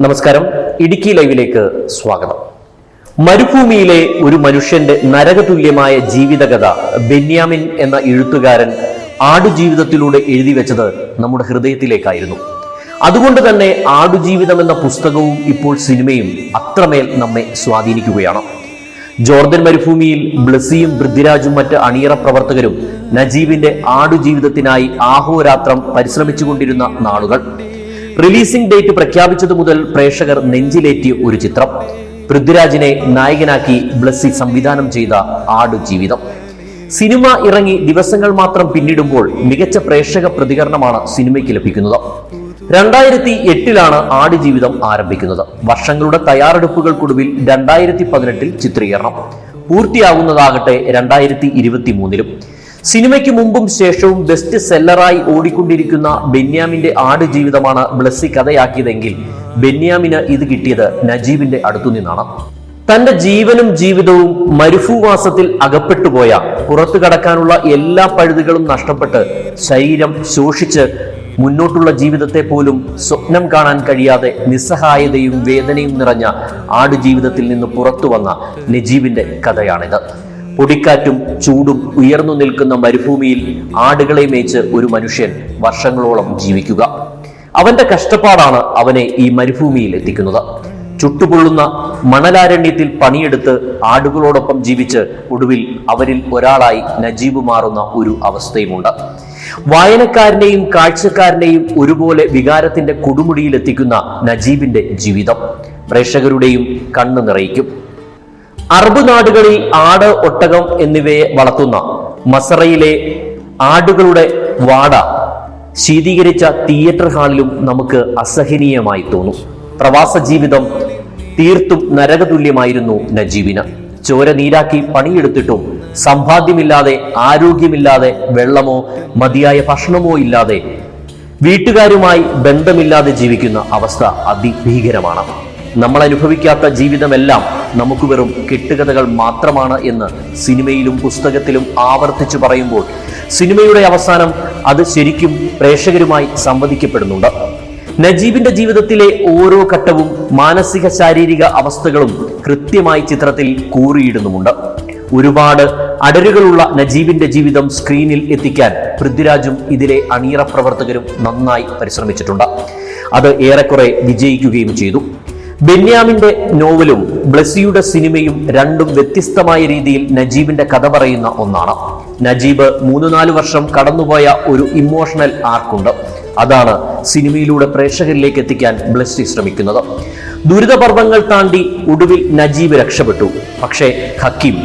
നമസ്കാരം, ഇടുക്കി ലൈവിലേക്ക് സ്വാഗതം. മരുഭൂമിയിലെ ഒരു മനുഷ്യന്റെ നരകതുല്യമായ ജീവിതകഥ ബെന്യാമിൻ എന്ന എഴുത്തുകാരൻ ആടുജീവിതത്തിലൂടെ എഴുതി വെച്ചത് നമ്മുടെ ഹൃദയത്തിലേക്കായിരുന്നു. അതുകൊണ്ട് തന്നെ ആടുജീവിതം എന്ന പുസ്തകവും ഇപ്പോൾ സിനിമയും അത്രമേൽ നമ്മെ സ്വാധീനിക്കുകയാണ്. ജോർദൻ മരുഭൂമിയിൽ ബ്ലസ്സിയും പൃഥ്വിരാജും മറ്റ് അണിയറ പ്രവർത്തകരും നജീബിന്റെ ആടുജീവിതത്തിനായി ആഹോരാത്രം പരിശ്രമിച്ചുകൊണ്ടിരുന്ന നാളുകൾ. റിലീസിംഗ് ഡേറ്റ് പ്രഖ്യാപിച്ചതു മുതൽ പ്രേക്ഷകർ നെഞ്ചിലേറ്റിയ ഒരു ചിത്രം. പൃഥ്വിരാജിനെ നായകനാക്കി ബ്ലസ്സി സംവിധാനം ചെയ്ത ആടുജീവിതം. സിനിമ ഇറങ്ങി ദിവസങ്ങൾ മാത്രം പിന്നിടുമ്പോൾ മികച്ച പ്രേക്ഷക പ്രതികരണമാണ് സിനിമയ്ക്ക് ലഭിക്കുന്നത്. 2008 ആടുജീവിതം ആരംഭിക്കുന്നത്. വർഷങ്ങളുടെ തയ്യാറെടുപ്പുകൾക്കൊടുവിൽ 2018 ചിത്രീകരണം പൂർത്തിയാകുന്നതാകട്ടെ 2023. സിനിമയ്ക്ക് മുമ്പും ശേഷവും ബെസ്റ്റ് സെല്ലറായി ഓടിക്കൊണ്ടിരിക്കുന്ന ബെന്യാമിന്റെ ആടുജീവിതമാണ് ബ്ലസ്സി കഥയാക്കിയതെങ്കിൽ ബെന്യാമിന് ഇത് കിട്ടിയത് നജീബിന്റെ അടുത്തുനിന്നാണ്. തന്റെ ജീവനും ജീവിതവും മരുഭൂവാസത്തിൽ അകപ്പെട്ടുപോയ, പുറത്തു കടക്കാനുള്ള എല്ലാ പഴുതുകളും നഷ്ടപ്പെട്ട് ശരീരം ശോഷിച്ച് മുന്നോട്ടുള്ള ജീവിതത്തെ പോലും സ്വപ്നം കാണാൻ കഴിയാതെ നിസ്സഹായതയും വേദനയും നിറഞ്ഞ ആടുജീവിതത്തിൽ നിന്ന് പുറത്തു വന്ന നജീബിന്റെ കഥയാണിത്. പൊടിക്കാറ്റും ചൂടും ഉയർന്നു നിൽക്കുന്ന മരുഭൂമിയിൽ ആടുകളെ മേച്ച് ഒരു മനുഷ്യൻ വർഷങ്ങളോളം ജീവിക്കുക. അവന്റെ കഷ്ടപ്പാടാണ് അവനെ ഈ മരുഭൂമിയിൽ എത്തിക്കുന്നത്. ചുട്ടുപൊള്ളുന്ന മണലാരണ്യത്തിൽ പണിയെടുത്ത് ആടുകളോടൊപ്പം ജീവിച്ച് ഒടുവിൽ അവരിൽ ഒരാളായി നജീബ് മാറുന്ന ഒരു അവസ്ഥയുമുണ്ട്. വായനക്കാരനെയും കാഴ്ചക്കാരനെയും ഒരുപോലെ വികാരത്തിന്റെ കൊടുമുടിയിൽ എത്തിക്കുന്ന നജീബിന്റെ ജീവിതം പ്രേക്ഷകരുടെയും കണ്ണു നിറയിക്കും. അറബ് നാടുകളിൽ ആട്, ഒട്ടകം എന്നിവയെ വളർത്തുന്ന മസറയിലെ ആടുകളുടെ വാട ശീതീകരിച്ച തിയേറ്റർ ഹാളിലും നമുക്ക് അസഹനീയമായി തോന്നും. പ്രവാസ ജീവിതം തീർത്തും നരകതുല്യമായിരുന്നു നജീബിന്. ചോര നീരാക്കി പണിയെടുത്തിട്ടും സമ്പാദ്യമില്ലാതെ, ആരോഗ്യമില്ലാതെ, വെള്ളമോ മതിയായ ഭക്ഷണമോ ഇല്ലാതെ, വീട്ടുകാരുമായി ബന്ധമില്ലാതെ ജീവിക്കുന്ന അവസ്ഥ അതിഭീകരമാണ്. നമ്മൾ അനുഭവിക്കാത്ത ജീവിതമെല്ലാം നമുക്ക് വെറും കെട്ടുകഥകൾ മാത്രമാണ് എന്ന് സിനിമയിലും പുസ്തകത്തിലും ആവർത്തിച്ചു പറയുമ്പോൾ സിനിമയുടെ അവസാനം അത് ശരിക്കും പ്രേക്ഷകരുമായി സംവദിക്കപ്പെടുന്നുണ്ട്. നജീബിന്റെ ജീവിതത്തിലെ ഓരോ ഘട്ടവും മാനസിക ശാരീരിക അവസ്ഥകളും കൃത്യമായി ചിത്രത്തിൽ കൂറിയിടുന്നുമുണ്ട്. ഒരുപാട് അടരുകളുള്ള നജീബിന്റെ ജീവിതം സ്ക്രീനിൽ എത്തിക്കാൻ പൃഥ്വിരാജും ഇതിലെ അണിയറ പ്രവർത്തകരും നന്നായി പരിശ്രമിച്ചിട്ടുണ്ട്. അത് ഏറെക്കുറെ വിജയിക്കുകയും ചെയ്തു. ബെന്യാമിന്റെ നോവലും ബ്ലസ്സിയുടെ സിനിമയും രണ്ടും വ്യത്യസ്തമായ രീതിയിൽ നജീബിന്റെ കഥ പറയുന്ന ഒന്നാണ്. നജീബ് 3-4 വർഷം കടന്നുപോയ ഒരു ഇമോഷണൽ ആർക്കുണ്ട്. അതാണ് സിനിമയിലൂടെ പ്രേക്ഷകരിലേക്ക് എത്തിക്കാൻ ബ്ലസ്സി ശ്രമിക്കുന്നത്. ദുരിതപർവങ്ങൾ താണ്ടി ഒടുവിൽ നജീബ് രക്ഷപ്പെട്ടു. പക്ഷേ ഹക്കീം,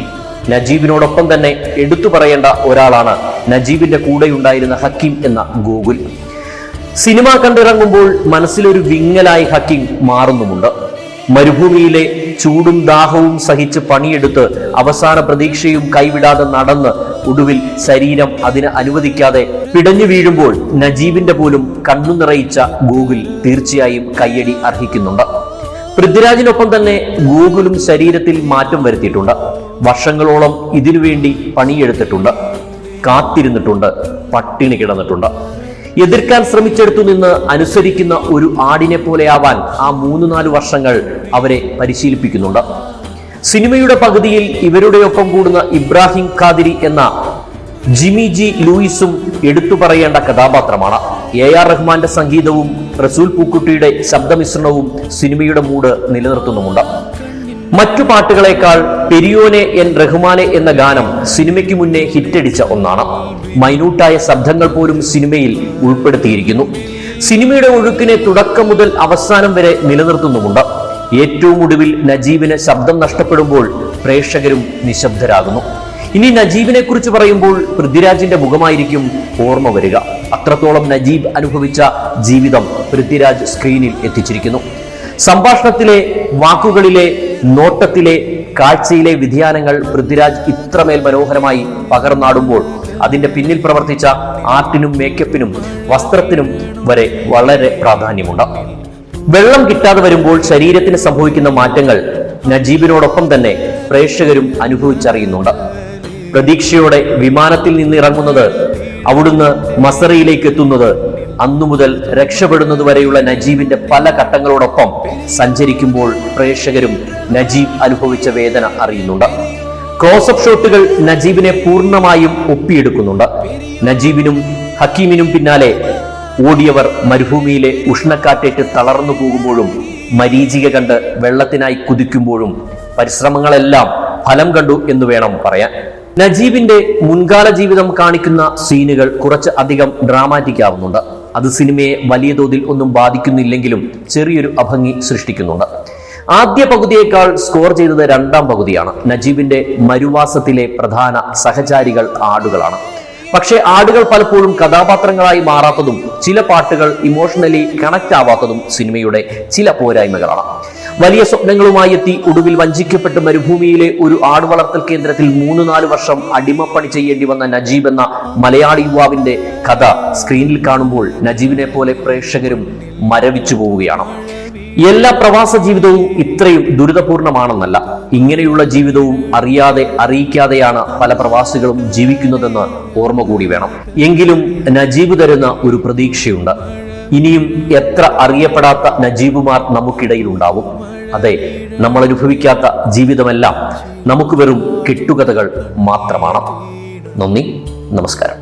നജീബിനോടൊപ്പം തന്നെ എടുത്തു പറയേണ്ട ഒരാളാണ് നജീബിന്റെ കൂടെയുണ്ടായിരുന്ന ഹക്കീം എന്ന ഗോകുൽ. സിനിമ കണ്ടിറങ്ങുമ്പോൾ മനസ്സിലൊരു വിങ്ങലായി ഹക്കീം മാറുന്നുമുണ്ട്. മരുഭൂമിയിലെ ചൂടും ദാഹവും സഹിച്ച് പണിയെടുത്ത് അവസാന പ്രതീക്ഷയും കൈവിടാതെ നടന്ന് ഒടുവിൽ ശരീരം അതിന് അനുവദിക്കാതെ പിടഞ്ഞു വീഴുമ്പോൾ നജീബിന്റെ പോലും കണ്ണു നിറയിച്ച ഗോകുൽ തീർച്ചയായും കയ്യടി അർഹിക്കുന്നുണ്ട്. പൃഥ്വിരാജിനൊപ്പം തന്നെ ഗോകുലും ശരീരത്തിൽ മാറ്റം വരുത്തിയിട്ടുണ്ട്. വർഷങ്ങളോളം ഇതിനുവേണ്ടി പണിയെടുത്തിട്ടുണ്ട്, കാത്തിരുന്നിട്ടുണ്ട്, പട്ടിണി കിടന്നിട്ടുണ്ട്. എതിർക്കാൻ ശ്രമിച്ചെടുത്തു നിന്ന് അനുസരിക്കുന്ന ഒരു ആടിനെ പോലെയാവാൻ ആ 3-4 വർഷങ്ങൾ അവരെ പരിശീലിപ്പിക്കുന്നുണ്ട്. സിനിമയുടെ പകുതിയിൽ ഇവരുടെ ഒപ്പം കൂടുന്ന ഇബ്രാഹിം ഖാദിരി എന്ന ജിമി ജി ലൂയിസും എടുത്തു പറയേണ്ട കഥാപാത്രമാണ്. AR റഹ്മാന്റെ സംഗീതവും റസൂൽ പൂക്കുട്ടിയുടെ ശബ്ദമിശ്രണവും സിനിമയുടെ മൂഡ് നിലനിർത്തുന്നുമുണ്ട്. മറ്റു പാട്ടുകളെക്കാൾ പെരിയോനെ എൻ റഹ്മാനെ എന്ന ഗാനം സിനിമയ്ക്ക് മുന്നേ ഹിറ്റടിച്ച ഒന്നാണ്. മൈന്യൂട്ടായ ശബ്ദങ്ങൾ പോലും സിനിമയിൽ ഉൾപ്പെടുത്തിയിരിക്കുന്നു. സിനിമയുടെ ഒഴുക്കിനെ തുടക്കം മുതൽ അവസാനം വരെ നിലനിർത്തുന്നുമുണ്ട്. ഏറ്റവും ഒടുവിൽ നജീബിന് ശബ്ദം നഷ്ടപ്പെടുമ്പോൾ പ്രേക്ഷകരും നിശബ്ദരാകുന്നു. ഇനി നജീബിനെ കുറിച്ച് പറയുമ്പോൾ പൃഥ്വിരാജിന്റെ മുഖമായിരിക്കും ഓർമ്മ വരിക. അത്രത്തോളം നജീബ് അനുഭവിച്ച ജീവിതം പൃഥ്വിരാജ് സ്ക്രീനിൽ എത്തിച്ചിരിക്കുന്നു. സംഭാഷണത്തിലെ, വാക്കുകളിലെ, നോട്ടത്തിലെ, കാഴ്ചയിലെ വ്യതിയാനങ്ങൾ പൃഥ്വിരാജ് ഇത്രമേൽ മനോഹരമായി പകർന്നാടുമ്പോൾ അതിന്റെ പിന്നിൽ പ്രവർത്തിച്ച ആർട്ടിനും മേക്കപ്പിനും വസ്ത്രത്തിനും വരെ വളരെ പ്രാധാന്യമുണ്ട്. വെള്ളം കിട്ടാതെ വരുമ്പോൾ ശരീരത്തിന് സംഭവിക്കുന്ന മാറ്റങ്ങൾ നജീബിനോടൊപ്പം തന്നെ പ്രേക്ഷകരും അനുഭവിച്ചറിയുന്നുണ്ട്. പ്രതീക്ഷയോടെ വിമാനത്തിൽ നിന്ന് ഇറങ്ങുന്നത്, അവിടുന്ന് മസറയിലേക്ക് എത്തുന്നത്, അന്നു മുതൽ രക്ഷപ്പെടുന്നതുവരെയുള്ള നജീബിന്റെ പല ഘട്ടങ്ങളോടൊപ്പം സഞ്ചരിക്കുമ്പോൾ പ്രേക്ഷകരും നജീബ് അനുഭവിച്ച വേദന അറിയുന്നുണ്ട്. ക്ലോസപ്പ് ഷോട്ടുകൾ നജീബിനെ പൂർണ്ണമായും ഒപ്പിയെടുക്കുന്നുണ്ട്. നജീബിനും ഹക്കീമിനും പിന്നാലെ ഓടിയവർ മരുഭൂമിയിലെ ഉഷ്ണക്കാറ്റേറ്റ് തളർന്നു പോകുമ്പോഴും മരീചിക കണ്ട് വെള്ളത്തിനായി കുതിക്കുമ്പോഴും പരിശ്രമങ്ങളെല്ലാം ഫലം കണ്ടു എന്ന് വേണം പറയാൻ. നജീബിന്റെ മുൻകാല ജീവിതം കാണിക്കുന്ന സീനുകൾ കുറച്ച് അധികം ഡ്രാമാറ്റിക് ആവുന്നുണ്ട്. അത് സിനിമയെ വലിയ തോതിൽ ഒന്നും ബാധിക്കുന്നില്ലെങ്കിലും ചെറിയൊരു അഭംഗി സൃഷ്ടിക്കുന്നുണ്ട്. ആദ്യ പകുതിയേക്കാൾ സ്കോർ ചെയ്തത് രണ്ടാം പകുതിയാണ്. നജീബിന്റെ മരുവാസത്തിലെ പ്രധാന സഹചാരികൾ ആടുകളാണ്. പക്ഷേ ആടുകൾ പലപ്പോഴും കഥാപാത്രങ്ങളായി മാറാത്തതും ചില പാട്ടുകൾ ഇമോഷണലി കണക്ട് ആവാത്തതും സിനിമയുടെ ചില പോരായ്മകളാണ്. വലിയ സ്വപ്നങ്ങളുമായി എത്തി ഒടുവിൽ വഞ്ചിക്കപ്പെട്ട് മരുഭൂമിയിലെ ഒരു ആട് വളർത്തൽ കേന്ദ്രത്തിൽ 3-4 വർഷം അടിമപ്പണി ചെയ്യേണ്ടി വന്ന നജീബ് എന്ന മലയാളി യുവാവിന്റെ കഥ സ്ക്രീനിൽ കാണുമ്പോൾ നജീബിനെ പോലെ പ്രേക്ഷകരും മരവിച്ചു പോവുകയാണ്. എല്ലാ പ്രവാസ ജീവിതവും ഇത്രയും ദുരിതപൂർണമാണെന്നല്ല, ഇങ്ങനെയുള്ള ജീവിതവും അറിയാതെ അറിയിക്കാതെയാണ് പല പ്രവാസികളും ജീവിക്കുന്നതെന്ന് ഓർമ്മ കൂടി വേണം. എങ്കിലും നജീബ് തരുന്ന ഒരു പ്രതീക്ഷയുണ്ട്. ഇനിയും എത്ര അറിയപ്പെടാത്ത നജീബുമാർ നമുക്കിടയിൽ ഉണ്ടാവും. അതെ, നമ്മൾ അനുഭവിക്കാത്ത ജീവിതമെല്ലാം നമുക്ക് വെറും കെട്ടുകഥകൾ മാത്രമാണ്. നന്ദി, നമസ്കാരം.